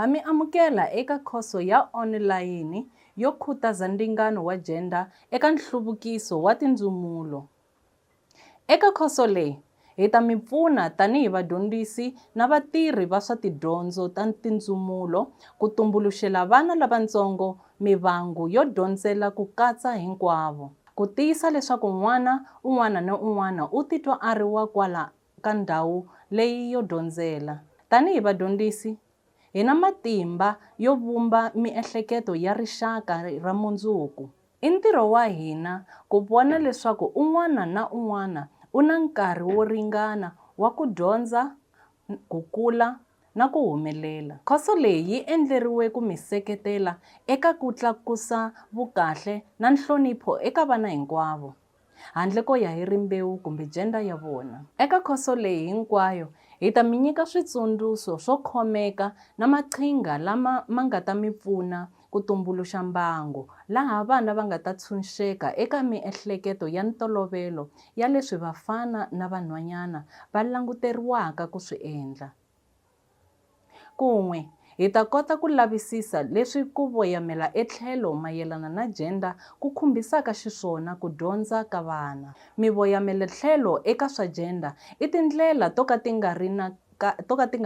Ha mi amukela eka khoso ya online yo khutaza ndingano wa gender eka nhluvukiso wa tindzumulo. Eka khoso leyi, hi ta mi pfuna tanihi vadyondzisi na vatirhi va swa tidyondzo ta tindzumulo ku tumbuluxela vana lavatsongo mivangu yo dyondzela ku katsa hinkwavo, ku tiyisa leswaku n'wana un'wana na un'wana u titwa a ri wa kwala ka ndhawu leyi yo dyondzela. Tanihi vadyondzisi, hi na matimba yo vumba miehleketo ya rixaka ra mundzuku. I ntirho wa hina ku vona leswaku un'wana na un'wana u na nkarhi wo ringana wa ku dyondza, ku kula na ku humelela. Khoso leyi yi endleriwe ku mi seketela eka ku tlakusa vukahle na nhlonipho eka vana hinkwavo, handle ko ya hi rimbewu kumbe gender ya vona. Eka khoso leyi hinkwayo, hi ta mi nyika switsundzuxo swo khomeka na maqhinga lama ma nga ta mi pfuna ku tumbuluxa mbango laha vana va nga ta tshunxeka eka miehleketo ya ntolovelo ya leswi vafana na vanhwanyana va languteriwaka ku swi endla. Kun'we, hi ta kota ku lavisisa leswi ku voyamela etlhelo mayelana na gender ku khumbisaka xiswona ku dyondza ka vana. Mivoyamela tlhelo eka swa gender i tindlela to ka ti nga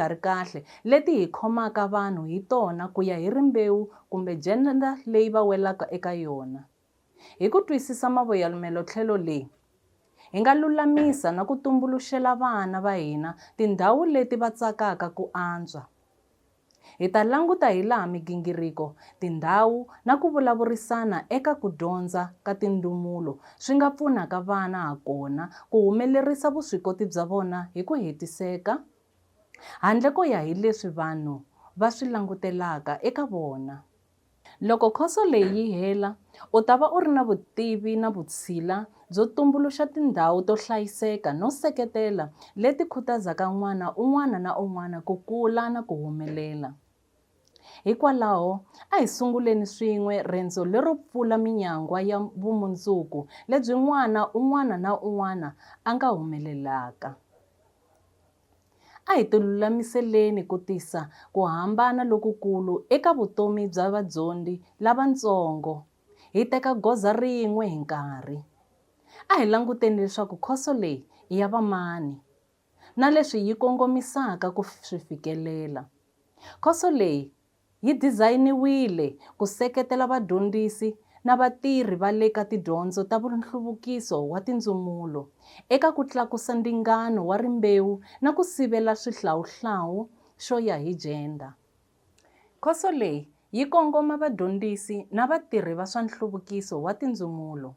ri kahle leti hi khomaka vanhu hi tona ku ya hi rimbewu kumbe gender leyi va welaka eka yona. Hi ku twisisa mavoyamelo tlhelo leyi, hi nga lulamisa na ku tumbuluxela vana va hina tindhawu leti va tsakaka ku antswa. Hi ta languta hi laha migingiriko, tindhawu na ku vulavurisana eka ku dyondza ka tindzumulo swi nga pfunaka vana ha kona ku humelerisa vuswikoti bya vona hi ku hetiseka, handle ko ya hi leswi vanhu va swi langutelaka eka vona. Loko khoso leyi yi hela, u ta va u ri na vutivi na vutshila byo tumbuluxa tindhawu to hlayiseka no seketela leti khutazaka n'wana un'wana na un'wana ku kula na ku humelela. Hikwalaho, a hi sunguleni swin'we rendzo lero pfula minyangwa ya vumundzuku lebyi n'wana un'wana na un'wana a nga humelelaka. A hi tilulamiseleni ku tisa ku hambana lokukulu eka vutomi bya vadyondzi lavatsongo. Hi teka goza rin'we hi nkarhi. A hi languteni leswaku khoso leyi i ya vamani na leswi yi kongomisaka ku swi fikelela. Khoso leyi yi dizayiniwile ku seketela vadyondzisi na vatirhi va le ka tidyondzo ta nhluvukiso wa tindzumulo eka ku tlakusa ndingano wa rimbewu na ku sivela swihlawuhlawu xo ya hi gender. Khoso leyi yi kongoma vadyondzisi na vatirhi va swa nhluvukiso wa tindzumulo.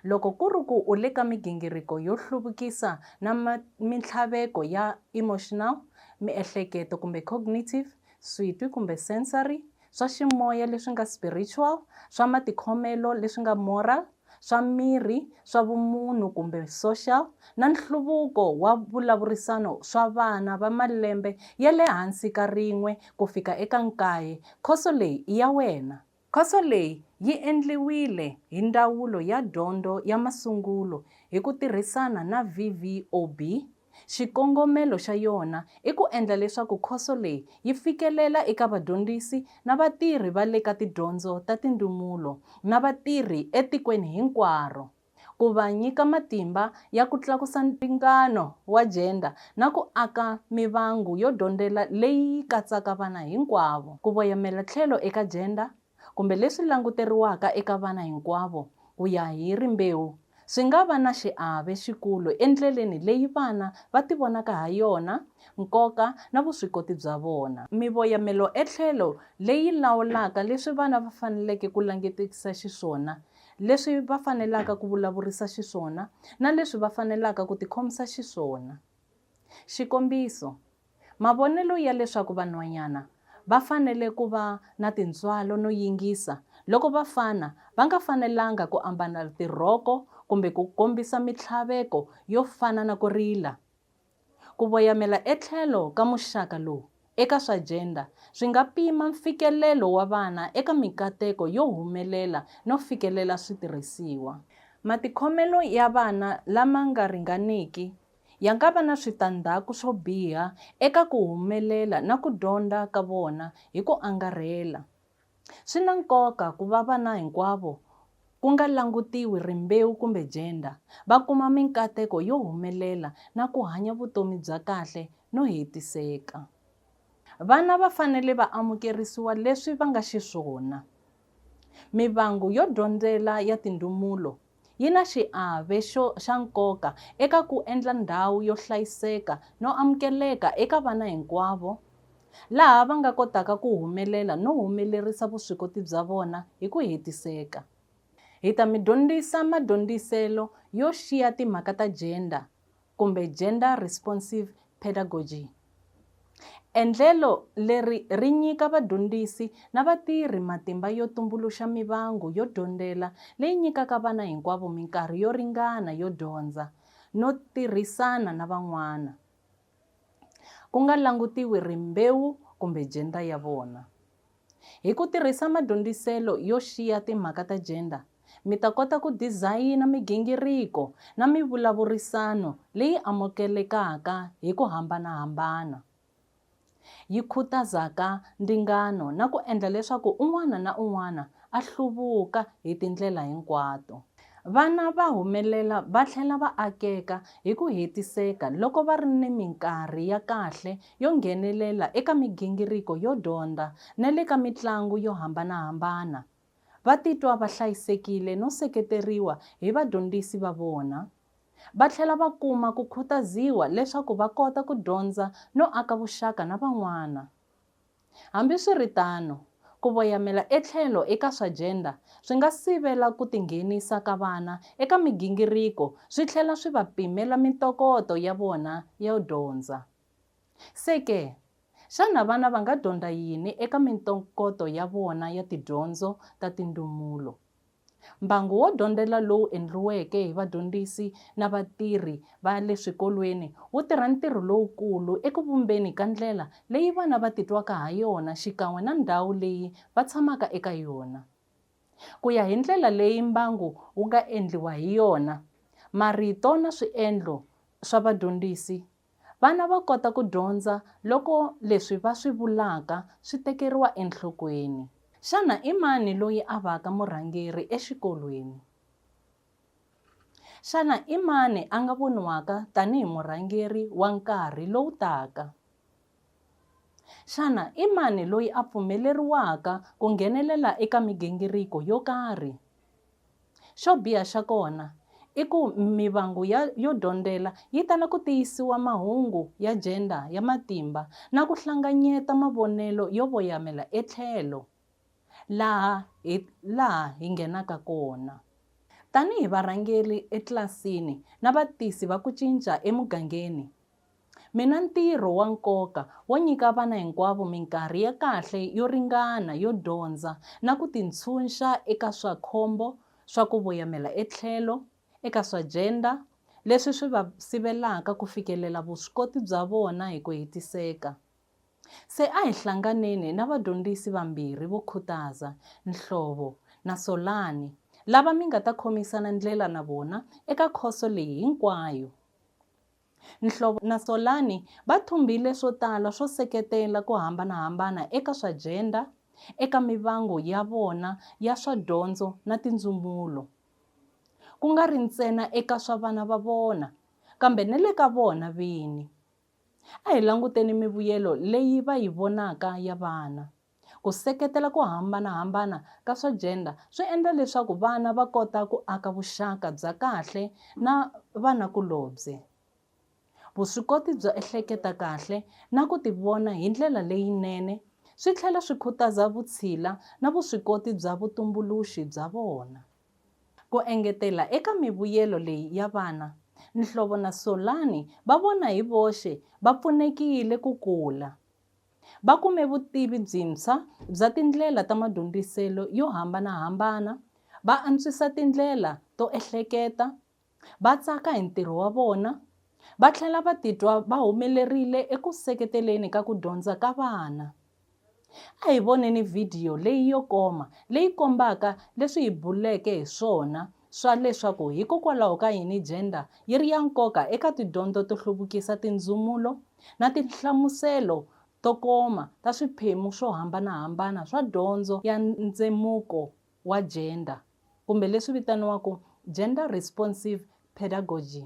Loko ku ri ku u le ka migingiriko yo hluvukisa na mintlhaveko ya emotional, miehleketo kumbe cognitive, switwi kumbe sensory, swa ximoya leswi nga spiritual, swa matikhomelo leswi nga moral, swa miri, swa vumunhu kumbe social, na nhluvuko wa vulavurisano swa vana va malembe ya le hansi ka 1 ku fika eka 9, khoso leyi i ya wena. Khoso leyi yi endliwile hi Ndzawulo ya Dyondzo ya Masungulo hi ku tirhisana na VVOB. Xikongomelo xa yona i ku endla leswaku khoso leyi yi fikelela eka vadyondzisi na vatirhi va le ka tidyondzo ta tindzumulo na vatirhi etikweni hinkwaro, ku va nyika matimba ya ku tlakusa ndingano wa gender na ku aka mivangu yo dyondzela leyi katsaka vana hinkwavo. Ku voyamela tlhelo eka gender kumbe leswi languteriwaka eka vana hinkwavo ku ya hi rimbewu swi nga va na xiave xikulu endleleni leyi vana va tivonaka ha yona, nkoka na vuswikoti bya vona. Mivoyamelo etlhelo leyi lawulaka leswi vana va faneleke ku langutisisa xiswona, leswi va fanelaka ku vulavurisa xiswona na leswi va fanelaka ku tikhomisa xiswona. Xikombiso, mavonelo ya leswaku vanhwanyana va fanele ku va na tintswalo no yingisa, loko vafana va nga fanelanga ku ambala tirhoko kumbe ku kombisa mintlhaveko yo fana na ku rila. Ku voyamela etlhelo ka muxaka lowu eka swa gender swi nga pima mfikelelo wa vana eka mikateko yo humelela no fikelela switirhisiwa. Matikhomelo ya vana lama nga ringaniki ya nga va na switandzhaku swo biha eka ku humelela na ku dyondza ka vona hi ku angarhela. Swi na nkoka ku va vana hinkwavo, ku nga langutiwi rimbewu kumbe gender, va kuma minkateko yo humelela na ku hanya vutomi bya kahle no hetiseka. Vana va fanele va amukerisiwa leswi va nga xiswona. Mivhangu yo dyondzela ya tindhumulo yi na xiave xa nkoka eka ku endla ndhawu yo hlayiseka no amukeleka eka vana hinkwavo, laha va nga kotaka ku humelela no humelerisa vuswikoti bya vona hi ku hetiseka. Hi ta mi dyondzisa madyondziselo yo xiya timhaka ta gender kumbe gender responsive pedagogy. Endlelo leri ri nyika vadyondzisi na vatirhi matimba yo tumbuluxa mivhangu yo dyondzela leyi nyikaka vana hinkwavo minkarhi yo ringana yo dyondza no tirhisana na van'wana, ku nga langutiwi rimbewu kumbe gender ya vona. Hi ku tirhisa madyondziselo yo xiya timhaka ta gender, mi ta kota ku dizayina migingiriko na mivulavurisano leyi amukelekaka hi ku hambanahambana, yi khutazaka ndingano na ku endla leswaku un'wana na un'wana a hluvuka hi tindlela hinkwato. Vana va humelela va tlhela va akeka hi ku hetiseka loko va ri ni minkarhi ya kahle yo nghenelela eka migingiriko yo dyondza na le ka mitlangu yo hambanahambana. Va titwa va hlayisekile no seketeriwa hi vadyondzisi va vona. Va tlhela va kuma ku khutaziwa leswaku va kota ku dyondza no aka vuxaka na van'wana. Hambiswiritano, ku voyamela etlhelo eka swa gender swi nga sivela ku tinghenisa ka vana eka migingiriko, swi tlhela swi va pimela mintokoto ya vona yo dyondza. Se ke, xana vana va nga dyondza yini eka mintokoto ya vona ya tidyondzo ta tindhumulo? Mbangu wo dyondzela lowu endliweke hi vadyondzisi na vatirhi va le swikolweni wu tirha ntirho lowukulu eku vumbeni ka ndlela leyi vana va titwaka ha yona xikan'we na ndhawu leyi va tshamaka eka yona. Ku ya hi ndlela leyi mbangu wu nga endliwa hi yona, marito na swiendlo swa vadyondzisi, vana va kota ku dyondza loko leswi va swi vulaka swi tekeriwa enhlokweni. Xana i mani loyi a va ka murhangeri exikolweni? Xana i mani a nga voniwaka tanihi murhangeri wa nkarhi lowu taka? Xana i mani loyi a pfumeleriwaka ku nghenelela eka migingiriko yo karhi? Xo biha xa kona i ku mivhangu yo dyondzela yi tala ku tiyisiwa mahungu ya gender ya matimba na ku hlanganyeta mavonelo yo voyamela etlhelo laha hi nghenaka kona. Tanihi varhangeri etlilasini na vatisi va ku cinca emugangeni, mina ntirho wa nkoka wo nyika vana hinkwavo minkarhi ya kahle yo ringana yo dyondza na ku tintshunxa eka swa khombo swa ku voyamela etlhelo eka swa gender, leswi swi va sivelaka ku fikelela vuswikoti bya vona hi ku hetiseka. Se a hi hlanganeni na vadyondzisi vambirhi vo khutaza, Nhlovo na Solani, lava mi nga ta khomisana ndlela na vona eka khoso leyi hinkwayo. Nhlovo na Solani va thumbile swo tala swo seketela ku hambanahambana eka swa gender eka mivhangu ya vona ya swa dyondzo na tindzumulo, ku nga ri ntsena eka swa vana va vona kambe na le ka vona vini. A hi languteni mivuyelo leyi va yi vonaka ya vana. Ku seketela ku hambanahambana ka swa gender swi endla leswaku vana va kota ku aka vuxaka bya kahle na vanakulobye, vuswikoti byo ehleketa kahle na ku tivona hi ndlela leyinene, swi tlhela swi khutaza vutshila na vuswikoti bya vutumbuluxi bya vona. Ku engetela eka mivuyelo leyi ya vana, Nhlovo na Solani va vona hi voxe va pfunekile ku kula. Va kume vutivi byintshwa bya tindlela ta madyondziselo yo hambanahambana, va antswisa tindlela to ehleketa, va tsaka hi ntirho wa vona, va tlhela va titwa va humelerile eku seketeleni ka ku dyondza ka vana. A hi voneni vhidiyo leyi yo koma leyi kombaka leswi hi buleke hi swona swa leswaku hikokwalaho ka yini gender yi ri ya nkoka eka tidyondzo to hluvukisa tindzumulo na tinhlamuselo to koma ta swiphemu swo hambanahambana swa dyondzo ya ndzemuko wa gender kumbe leswi vitaniwaka gender responsive pedagogy.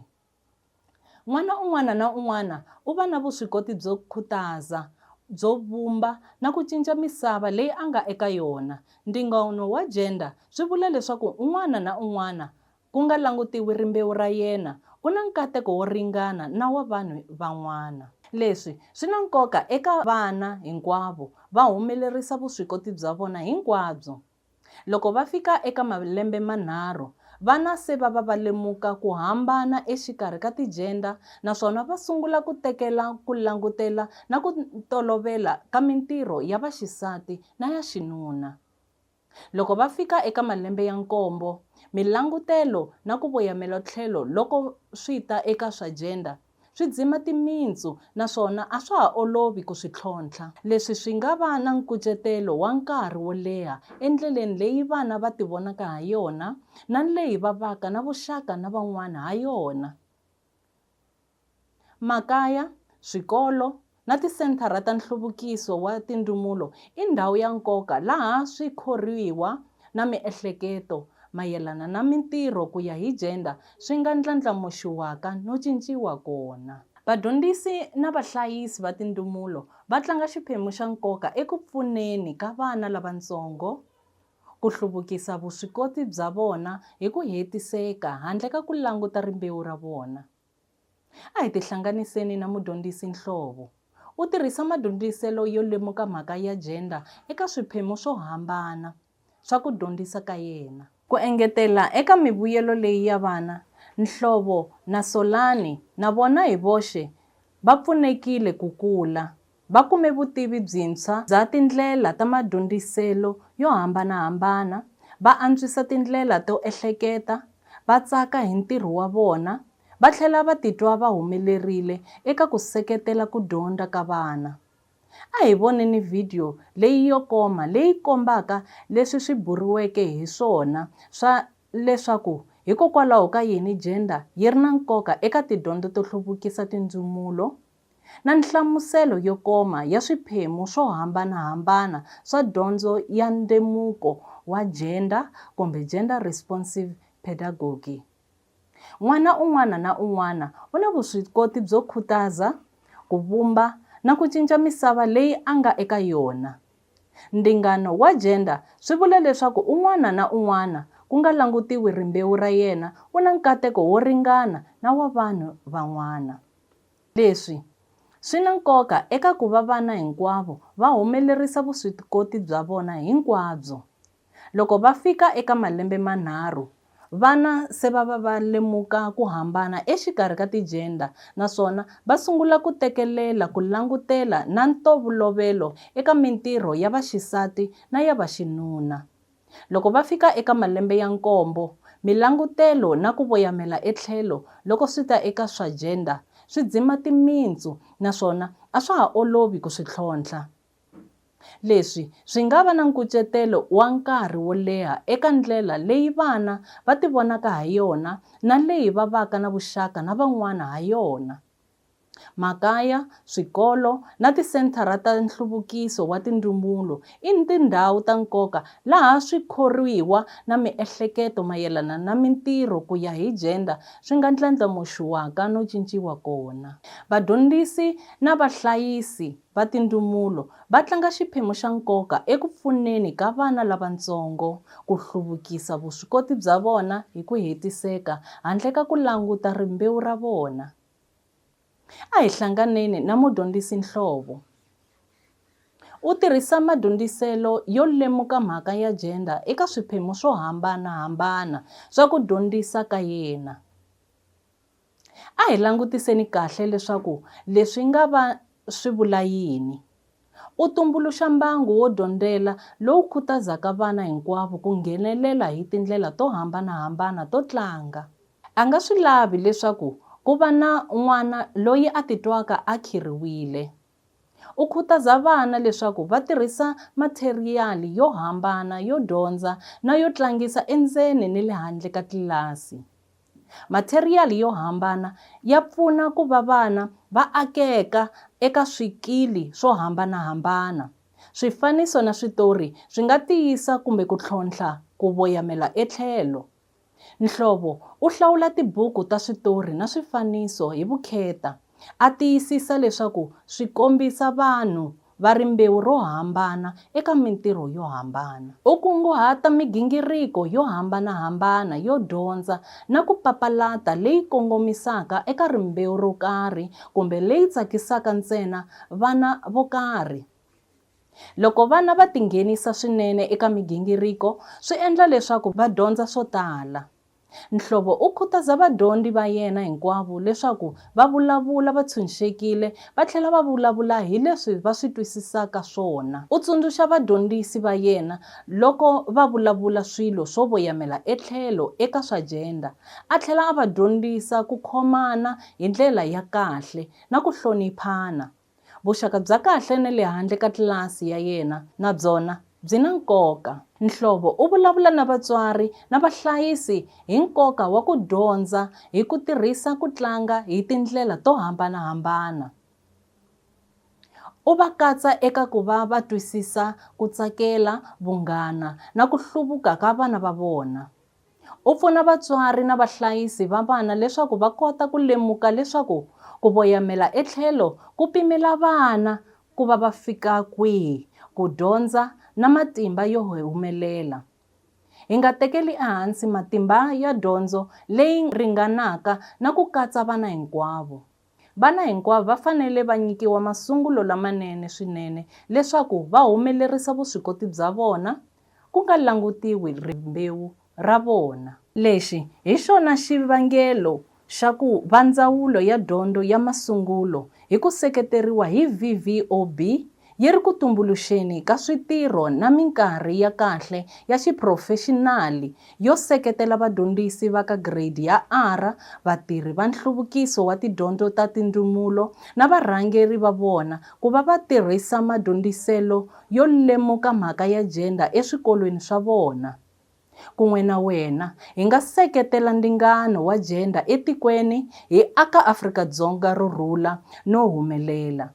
N'wana un'wana na un'wana u va na vuswikoti byo khutaza, byo vumba na ku cinca misava leyi a nga eka yona. Ndingano wa gender swi vula leswaku un'wana na un'wana ku nga langutiwi rimbewu ra yena u na nkateko wo ringana na wa vanhu van'wana. Leswi swi na nkoka eka vana hinkwavo va humelerisa vuswikoti bya vona hinkwabyo. Loko va fika eka malembe manharhu, vana se va lemuka ku hambana exikarhi ka tigender naswona va sungula ku tekela ku langutela na ku tolovela ka mintirho ya vaxisati na ya xinuna. Loko va fika eka malembe ya 7, milangutelo na ku voyamela tlhelo loko swi ta eka swa gender swi dzima timintsu naswona a swa ha olovi ku swi tlhontlha. Leswi swi nga va na nkucetelo wa nkarhi wo leha endleleni leyi vana va tivonaka ha yona na leyi va vaka na vuxaka na van'wana ha yona. Makaya, swikolo na tisenthara ta nhluvukiso wa tindumulo i ndhawu ya nkoka laha swikhoriwa na miehleketo mayelana na mintirho ku ya hi gender swi nga ndlandlamuxiwaka no cinciwa kona. Vadyondzisi na vahlayisi va tindumulo va tlanga xiphemu xa nkoka eku pfuneni ka vana lavatsongo ku hluvukisa vuswikoti bya vona hi ku hetiseka handle ka ku languta rimbewu ra vona. A hi tihlanganiseni na mudyondzisi Nhlovo. U tirhisa madyondziselo yo lemuka mhaka ya gender eka swiphemu swo hambana swa ku dyondzisa ka yena. Ku engetela eka mivuyelo leyi ya vana, Nhlovo na Solani na vona hi voxe va pfunekile ku kula. Va kume vutivi byintshwa bya tindlela ta madyondziselo yo hambanahambana, va antswisa tindlela to ehleketa, va tsaka hi ntirho wa vona, va tlhela va titwa va humelerile eka ku seketela ku dyondza ka vana. A hi voneni video leyi yo koma leyi kombaka leswi swi buriweke hi swona swa leswaku hikokwalaho ka yini gender yi ri na nkoka eka tidyondzo to hluvukisa tindzumulo na nhlamuselo yo koma ya swiphemu swo hambanahambana swa dyondzo ya ndzemuko wa gender kumbe gender responsive pedagogy. N'wana un'wana na un'wana u na vuswikoti byo khutaza, ku vumba na ku cinca misava leyi a nga eka yona. Ndingano wa gender swi vula leswaku un'wana na un'wana ku nga langutiwi rimbewu ra yena u na nkateko wo ringana na wa vanhu van'wana. Leswi swi na nkoka eka ku va vana hinkwavo va humelerisa vuswikoti bya vona hinkwabyo. Loko va fika eka malembe manharhu, vana se va lemuka ku hambana exikarhi ka tigender naswona va sungula ku tekelela ku langutela na ntolovelo eka mintirho ya vaxisati na ya vaxinuna. Loko va fika eka malembe ya 7, milangutelo na ku voyamela etlhelo loko swi ta eka swa gender swi dzima timintsu naswona a swa ha olovi ku swi tlhontlha. Leswi swi nga va na nkucetelo wa nkarhi wo leha eka ndlela leyi vana va tivonaka ha yona na leyi va vaka na vuxaka na van'wana ha yona. Makaya, swikolo na tisenthara ta nhluvukiso wa tindumulo i tindhawu ta nkoka laha swikhoriwa na miehleketo mayelana na mintirho ku ya hi gender swi nga ndlandlamuxiwaka no cinciwa kona. Vadyondzisi na vahlayisi va tindumulo va tlanga xiphemu xa nkoka eku pfuneni ka vana lavatsongo ku hluvukisa vuswikoti bya vona hi ku hetiseka handle ka ku languta rimbewu ra vona. A hi hlanganeni na mudyondzisi Nhlovo. U tirhisa madyondziselo yo lemuka mhaka ya gender eka swiphemu swo hambanahambana swa ku dyondzisa ka yena. A hi langutiseni kahle leswaku leswi nga va swi vula yini. U tumbuluxa mbangu wo dyondzela lowu khutazaka vana hinkwavo ku nghenelela hi tindlela to hambanahambana to tlanga. A nga swi lavi leswaku ku va na n'wana loyi a titwaka a khirhiwile. u khutaza vana leswaku va tirhisa matheriyali yo hambana yo dyondza na yo tlangisa endzeni ni le handle ka tlilasi. Matheriyali yo hambana ya pfuna ku va vana va akeka eka swikili swo hambanahambana. Swifaniso na switori swi nga tiyisa kumbe ku tlhontlha ku voyamela etlhelo. Nhlovo u hlawula tibuku ta switori na swifaniso hi vukheta. A tiyisisa leswaku swi kombisa vanhu va rimbewu ro hambana eka mintirho yo hambana. U kunguhata migingiriko yo hambanahambana yo dyondza na ku papalata leyi kongomisaka eka rimbewu ro karhi kumbe leyi tsakisaka ntsena vana vo karhi. Loko vana va tinghenisa swinene eka migingiriko, swi endla leswaku va dyondza swo tala. Nhlovo u khutaza vadyondzi va yena hinkwavo leswaku va vulavula va tshunxekile va tlhela va vulavula hi leswi va swi twisisaka swona. U tsundzuxa vadyondzisi va yena loko va vulavula swilo swo voyamela etlhelo eka swa gender. A tlhela a va dyondzisa ku khomana hi ndlela ya kahle na ku hloniphana. Vuxaka bya kahle na le handle ka tlilasi ya yena na byona byi na nkoka. Nhlovo u vulavula na vatswari na vahlayisi hi nkoka wa ku dyondza hi ku tirhisa ku tlanga hi tindlela to hambanahambana. U va katsa eka ku va va twisisa ku tsakela, vunghana na ku hluvuka ka vana va vona. U pfuna vatswari na vahlayisi va vana leswaku va kota ku lemuka leswaku ku voyamela etlhelo ku pimela vana ku va fika kwihi, ku dyondza na matimba yo humelela. Hi nga tekeli ehansi matimba ya dyondzo leyi ringanaka na ku katsa vana hinkwavo. Vana hinkwavo va fanele va nyikiwa masungulo lamanene swinene leswaku va humelerisa vuswikoti bya vona ku nga langutiwi rimbewu ra vona. Lexi hi xona xivangelo xa ku va Ndzawulo ya Dyondzo ya Masungulo hi ku seketeriwa hi VVOB yi ri ku tumbuluxeni ka switirho na minkarhi ya kahle ya xiphurofexinali yo seketela vadyondzisi va ka giredi ya R, vatirhi va nhluvukiso wa tidyondzo ta tindzumulo na varhangeri va vona ku va va tirhisa madyondziselo yo lemuka mhaka ya gender eswikolweni swa vona. Kun'we na wena hi nga seketela ndingano wa gender etikweni hi aka Afrika-Dzonga ro rhula no humelela.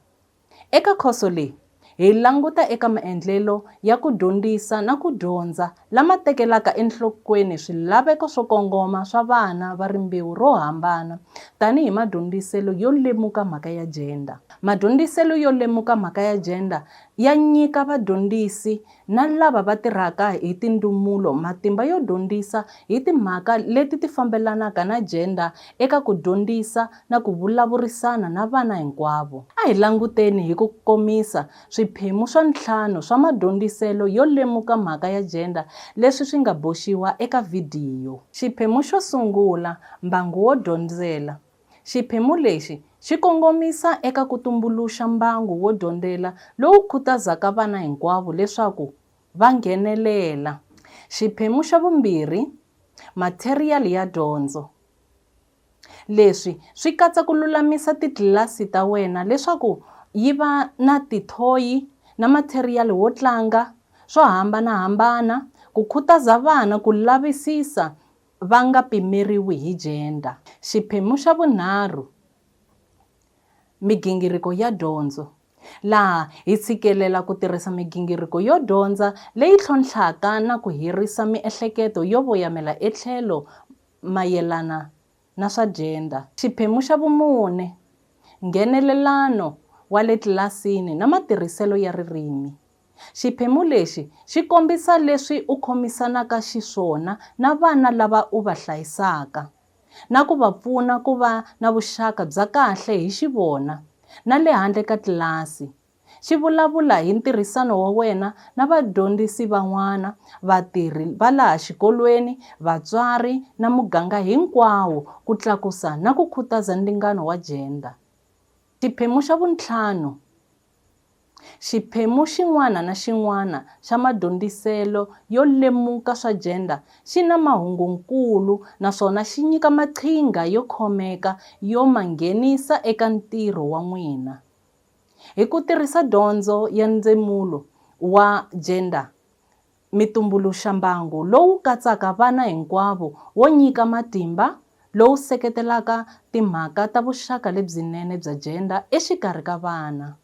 Eka khoso leyi hi languta eka maendlelo ya ku dyondzisa na ku dyondza lama tekelaka enhlokweni swilaveko swo kongoma swa vana va rimbewu ro hambana tanihi madyondziselo yo lemuka mhaka ya gender. Madyondziselo yo lemuka mhaka ya gender ya nyika vadyondzisi na lava va tirhaka hi tindumulo matimba yo dyondzisa hi timhaka leti ti fambelanaka na gender eka ku dyondzisa na ku vulavurisana na vana hinkwavo. A hi languteni hi ku komisa swiphemu swa 5 swa madyondziselo yo lemuka mhaka ya gender leswi swi nga boxiwa eka vhidiyo. Xiphemu xo sungula, mbangu wo dyondzela. Xiphemu lexi xi kongomisa eka ku tumbuluxa mbangu wo dyondzela lowu khutazaka vana hinkwavo leswaku va nghenelela. Xiphemu xa vumbirhi, matheriyali ya dyondzo. Leswi swi katsa ku lulamisa titlilasi ta wena leswaku yi va na tithoyi na matheriyali wo tlanga swo hambanahambana ku khutaza vana ku lavisisa va nga pimeriwi hi gender. Xiphemu xa vunharhu, migingiriko ya dyondzo. Laha hi tshikelela ku tirhisa migingiriko yo dyondza leyi tlhontlhaka na ku herisa miehleketo yo voyamela etlhelo mayelana na swa gender. Xiphemu xa vumune, nghenelelano wa le tlilasini na matirhiselo ya ririmi. Xiphemu lexi xi kombisa leswi u khomisanaka xiswona na vana lava u va hlayisaka na ku va pfuna ku va na vuxaka bya kahle hi xivona na le handle ka tlilasi. Xi vulavula hi ntirhisano wa wena na vadyondzisi van'wana, vatirhi va laha xikolweni, vatswari na muganga hinkwawo ku tlakusa na ku khutaza ndingano wa gender. Xiphemu xa vuntlhanu, xiphemu xin'wana na xin'wana xa madyondziselo yo lemuka swa gender xi na mahungunkulu naswona xi nyika maqhinga yo khomeka yo manghenisa eka ntirho wa n'wina. Hi ku tirhisa dyondzo ya ndzemulo wa gender, mitumbuluxa mbangu lowu katsaka vana hinkwavo wo nyika matimba, lowu seketelaka timhaka ta vuxaka lebyinene bya gender exikarhi ka vana.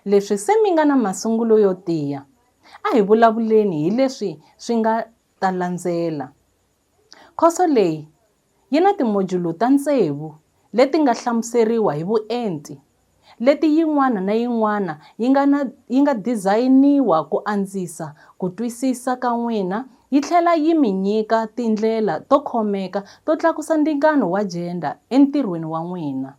Leswi se mi nga na masungulo yo tiya, a hi vulavuleni hi leswi swi nga ta landzela. Khoso leyi yi na timodyulu ta 6 leti nga hlamuseriwa hi vuenti, leti yin'wana na yin'wana yi nga dizayiniwa ku andzisa ku twisisa ka n'wina yi tlhela yi mi nyika tindlela to khomeka to tlakusa ndingano wa gender entirhweni wa n'wina.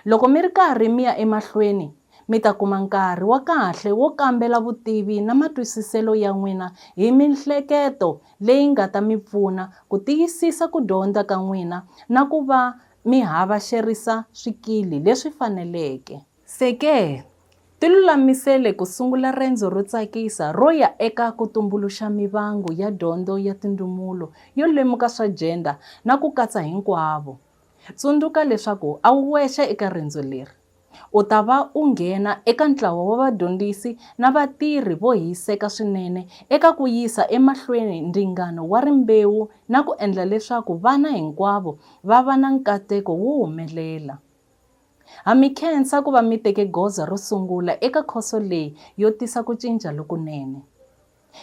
Loko mi ri karhi mi ya emahlweni, mi ta kuma nkarhi wa kahle wo kambela vutivi na matwisiselo ya n'wina hi mihleketo leyi nga ta mi pfuna ku tiyisisa ku dyondza ka n'wina na ku va mi havexerisa swikili leswi faneleke. Se ke, ti lulamisele ku sungula rendzo ro tsakisa ro ya eka ku tumbuluxa mibangu ya dyondzo ya tindumulo yo lemuka swa gender na ku katsa hinkwavo. Tsundzuka leswaku a wu wexe eka rendzo leri. U ta va u nghena eka ntlawa wa vadyondzisi na vatirhi vo hiseka swinene eka ku yisa emahlweni ndingano wa rimbewu na ku endla leswaku vana hinkwavo va va na nkateko wo humelela. Ha mi khensa ku va mi teke goza ro sungula eka khoso leyi yo tisa ku cinca lokunene.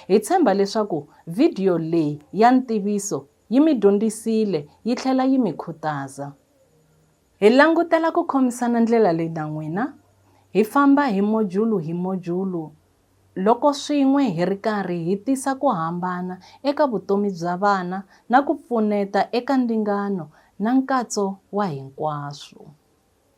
Hi tshemba leswaku vhidiyo leyi ya ntiviso yi mi dyondzisile yi tlhela yi mi khutaza. Hi langutela ku khomisana ndlela leyi na n'wina. Hi famba hi modyulu loko swin'we hi ri karhi hi tisa ku hambana eka vutomi bya vana na ku pfuneta eka ndingano na nkatso wa hinkwaswo.